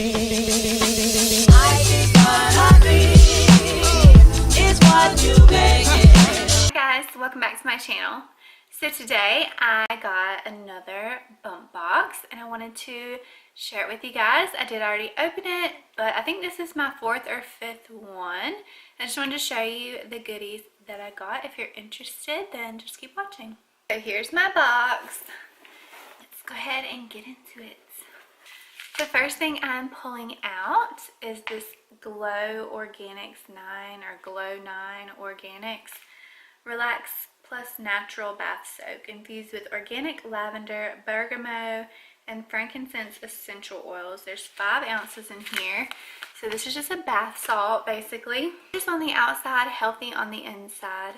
Hi guys, welcome back to my channel. So today I got another bump box and I wanted to share it with you guys. I did already open it, but I think this is my fourth or fifth one. I just wanted to show you the goodies that I got. If you're interested, then just keep watching. So here's my box. Let's go ahead and get into it. The first thing I'm pulling out is this Glow Organics 9 or Glow 9 Organics Relax Plus Natural Bath Soak infused with organic lavender, bergamot, and frankincense essential oils. There's 5 ounces in here. So this is just a bath salt basically. Just on the outside, healthy on the inside.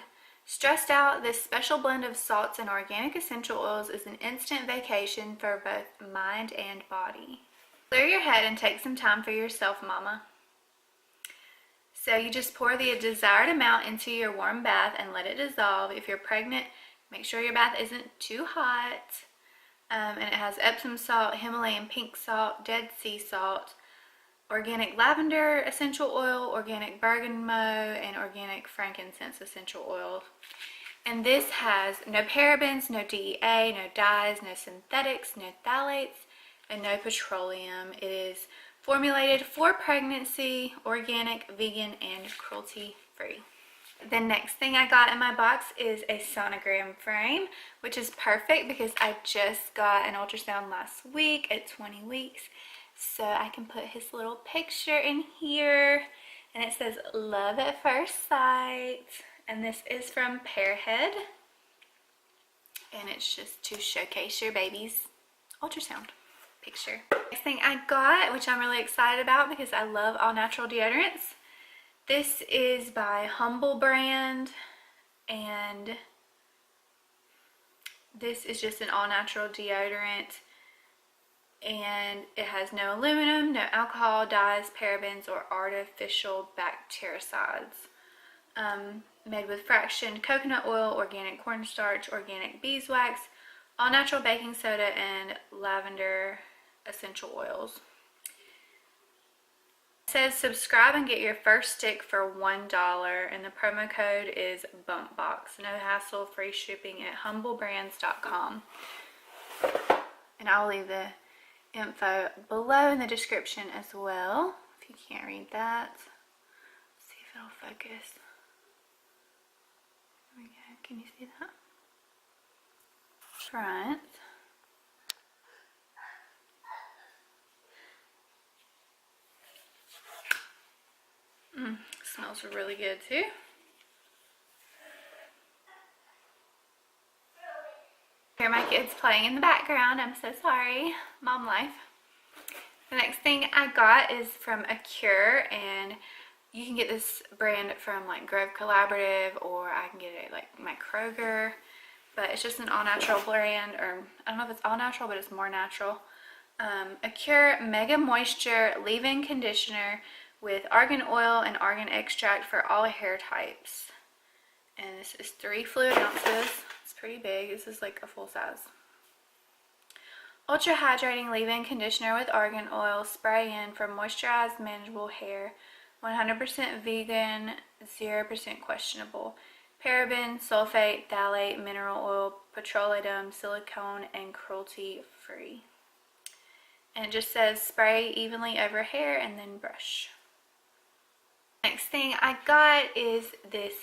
Stressed out, this special blend of salts and organic essential oils is an instant vacation for both mind and body. Clear your head and take some time for yourself, mama. So you just pour the desired amount into your warm bath and let it dissolve. If you're pregnant, make sure your bath isn't too hot. And it has Epsom salt, Himalayan pink salt, Dead Sea salt, organic lavender essential oil, organic bergamot, and organic frankincense essential oil. And this has no parabens, no DEA, no dyes, no synthetics, no phthalates, and no petroleum. It is formulated for pregnancy, organic, vegan, and cruelty-free. The next thing I got in my box is a sonogram frame, which is perfect because I just got an ultrasound last week at 20 weeks. So I can put his little picture in here, and it says love at first sight. And this is from Pearhead, and it's just to showcase your baby's ultrasound picture. Next thing I got, which I'm really excited about because I love all natural deodorants. This is by Humble brand, and this is just an all natural deodorant, and it has no aluminum, no alcohol, dyes, parabens, or artificial bactericides. Made with fractioned coconut oil, organic cornstarch, organic beeswax, all natural baking soda, and lavender essential oils. It says subscribe and get your first stick for $1, and the promo code is BUMPBOX. No hassle, free shipping at humblebrands.com. And I'll leave the info below in the description as well if you can't read that. Let's see if it'll focus. There we go. Can you see that? Front. Smells really good too. Hear my kids playing in the background. I'm so sorry. Mom life. The next thing I got is from Acure, and you can get this brand from like Grove Collaborative, or I can get it like my Kroger. But it's just an all-natural brand, or I don't know if it's all-natural, but it's more natural. Acure Mega Moisture Leave-In Conditioner with argan oil and argan extract for all hair types. And this is 3 fluid ounces. It's pretty big. This is like a full size. Ultra hydrating leave-in conditioner with argan oil. Spray in for moisturized, manageable hair. 100% vegan, 0% questionable. Paraben, sulfate, phthalate, mineral oil, petroleum, silicone, and cruelty-free. And it just says spray evenly over hair and then brush. Next thing I got is this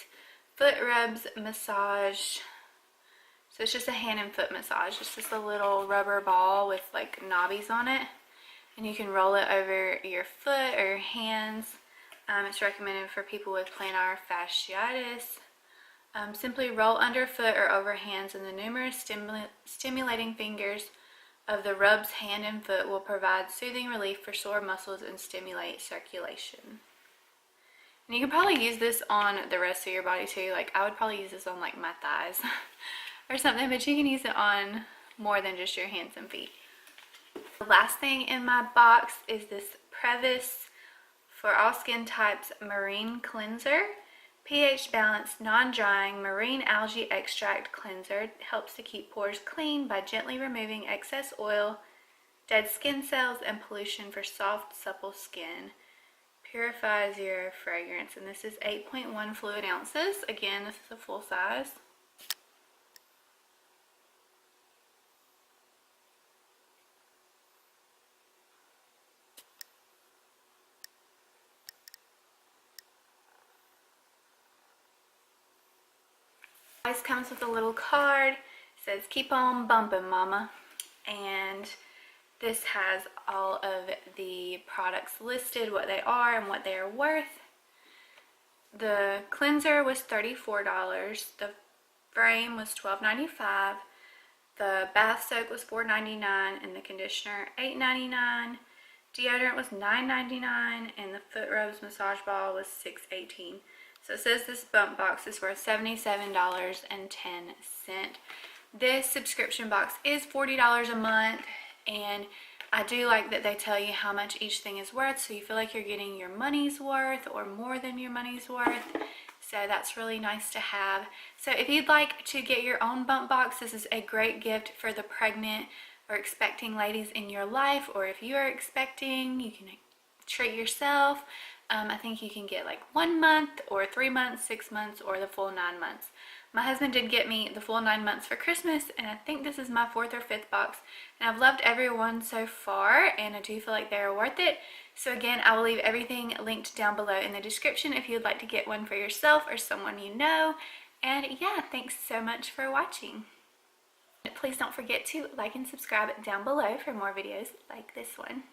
foot rubs massage. So it's just a hand and foot massage. It's just a little rubber ball with like knobbies on it. And you can roll it over your foot or your hands. It's recommended for people with plantar fasciitis. Simply roll underfoot or over hands, and the numerous stimulating fingers of the rub's hand and foot will provide soothing relief for sore muscles and stimulate circulation. And you can probably use this on the rest of your body too. Like I would probably use this on like my thighs or something, but you can use it on more than just your hands and feet. The last thing in my box is this Previs for all skin types marine cleanser. pH balanced, non-drying marine algae extract cleanser. Helps to keep pores clean by gently removing excess oil dead skin cells and pollution for soft, supple skin. Purify Zero fragrance, and this is 8.1 fluid ounces. Again, this is a full size. This comes with a little card. It says keep on bumping mama, and this has all of the products listed, what they are and what they are worth. The cleanser was $34, the frame was $12.95, the bath soak was $4.99, and the conditioner $8.99. Deodorant was $9.99, and the foot rubs massage ball was $6.18. So it says this bump box is worth $77.10. This subscription box is $40 a month, and I do like that they tell you how much each thing is worth, so you feel like you're getting your money's worth or more than your money's worth. So that's really nice to have. So if you'd like to get your own bump box, this is a great gift for the pregnant or expecting ladies in your life, or if you are expecting, you can treat yourself. I think you can get like 1 month or 3 months, 6 months, or the full 9 months. My husband did get me the full 9 months for Christmas, and I think this is my 4th or 5th box, and I've loved every one so far, and I do feel like they're worth it. So again, I will leave everything linked down below in the description if you'd like to get one for yourself or someone you know. And yeah, thanks so much for watching. Please don't forget to like and subscribe down below for more videos like this one.